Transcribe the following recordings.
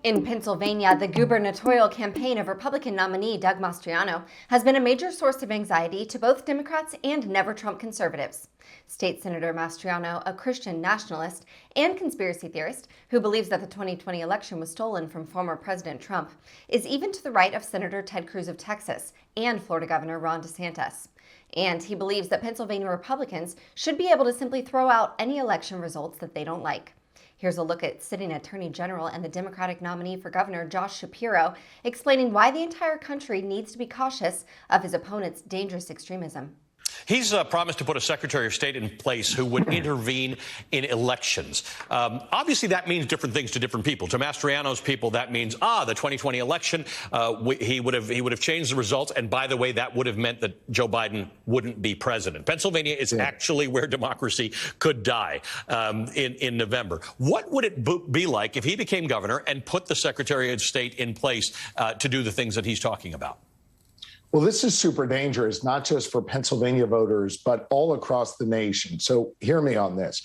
In Pennsylvania, the gubernatorial campaign of Republican nominee Doug Mastriano has been a major source of anxiety to both Democrats and never-Trump conservatives. State Senator Mastriano, a Christian nationalist and conspiracy theorist who believes that the 2020 election was stolen from former President Trump, is even to the right of Senator Ted Cruz of Texas and Florida Governor Ron DeSantis. And he believes that Pennsylvania Republicans should be able to simply throw out any election results that they don't like. Here's a look at sitting Attorney General and the Democratic nominee for governor, Josh Shapiro, explaining why the entire country needs to be cautious of his opponent's dangerous extremism. He's promised to put a Secretary of State in place who would intervene in elections. Obviously, that means different things to different people. To Mastriano's people, that means, the 2020 election, he would have changed the results. And by the way, that would have meant that Joe Biden wouldn't be president. Pennsylvania is actually where democracy could die in November. What would it be like if he became governor and put the Secretary of State in place to do the things that he's talking about? Well, this is super dangerous, not just for Pennsylvania voters, but all across the nation. So hear me on this.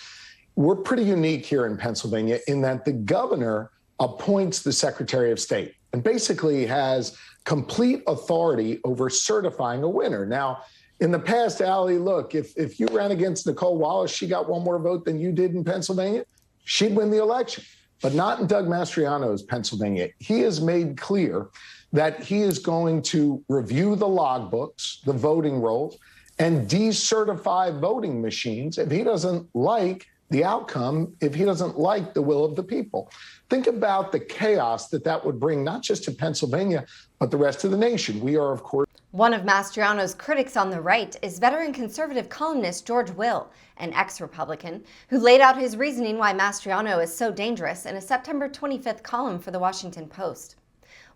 We're pretty unique here in Pennsylvania in that the governor appoints the Secretary of State and basically has complete authority over certifying a winner. Now, in the past, Allie, look, if you ran against Nicole Wallace, she got one more vote than you did in Pennsylvania, she'd win the election. But not in Doug Mastriano's Pennsylvania. He has made clear that he is going to review the logbooks, the voting rolls, and decertify voting machines if he doesn't like the outcome, if he doesn't like the will of the people. Think about the chaos that would bring, not just to Pennsylvania, but the rest of the nation. We are, of course. One of Mastriano's critics on the right is veteran conservative columnist George Will, an ex-Republican, who laid out his reasoning why Mastriano is so dangerous in a September 25th column for the Washington Post.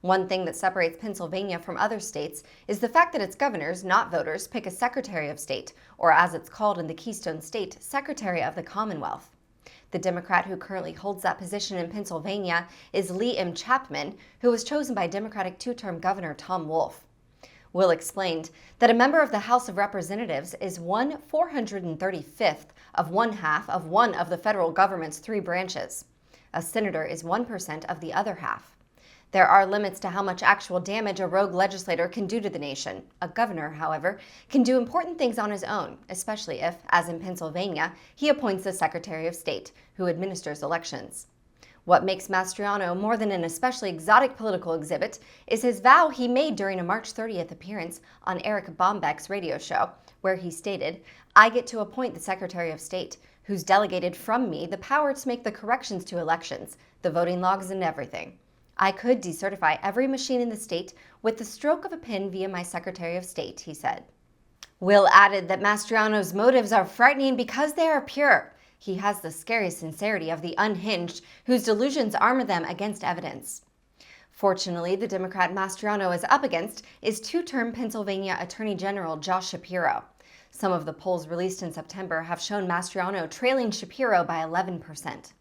One thing that separates Pennsylvania from other states is the fact that its governors, not voters, pick a Secretary of State, or as it's called in the Keystone State, Secretary of the Commonwealth. The Democrat who currently holds that position in Pennsylvania is Lee M. Chapman, who was chosen by Democratic two-term Governor Tom Wolf. Will explained that a member of the House of Representatives is 1/435th of one of the federal government's three branches. A senator is 1% of the other half. There are limits to how much actual damage a rogue legislator can do to the nation. A governor, however, can do important things on his own, especially if, as in Pennsylvania, he appoints the Secretary of State, who administers elections. What makes Mastriano more than an especially exotic political exhibit is his vow he made during a March 30th appearance on Eric Bombeck's radio show, where he stated, "I get to appoint the Secretary of State, who's delegated from me the power to make the corrections to elections, the voting logs and everything. I could decertify every machine in the state with the stroke of a pen via my Secretary of State," he said. Will added that Mastriano's motives are frightening because they are pure. He has the scary sincerity of the unhinged, whose delusions armor them against evidence. Fortunately, the Democrat Mastriano is up against is two-term Pennsylvania Attorney General Josh Shapiro. Some of the polls released in September have shown Mastriano trailing Shapiro by 11%.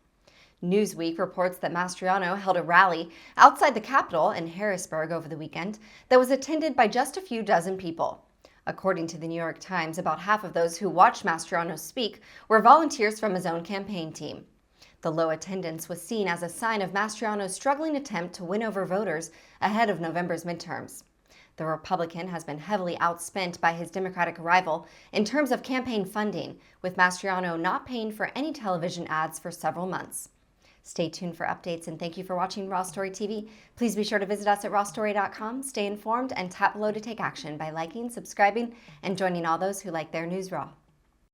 Newsweek reports that Mastriano held a rally outside the Capitol in Harrisburg over the weekend that was attended by just a few dozen people. According to the New York Times, about half of those who watched Mastriano speak were volunteers from his own campaign team. The low attendance was seen as a sign of Mastriano's struggling attempt to win over voters ahead of November's midterms. The Republican has been heavily outspent by his Democratic rival in terms of campaign funding, with Mastriano not paying for any television ads for several months. Stay tuned for updates, and thank you for watching Raw Story TV. Please be sure to visit us at rawstory.com, stay informed, and tap below to take action by liking, subscribing, and joining all those who like their news raw.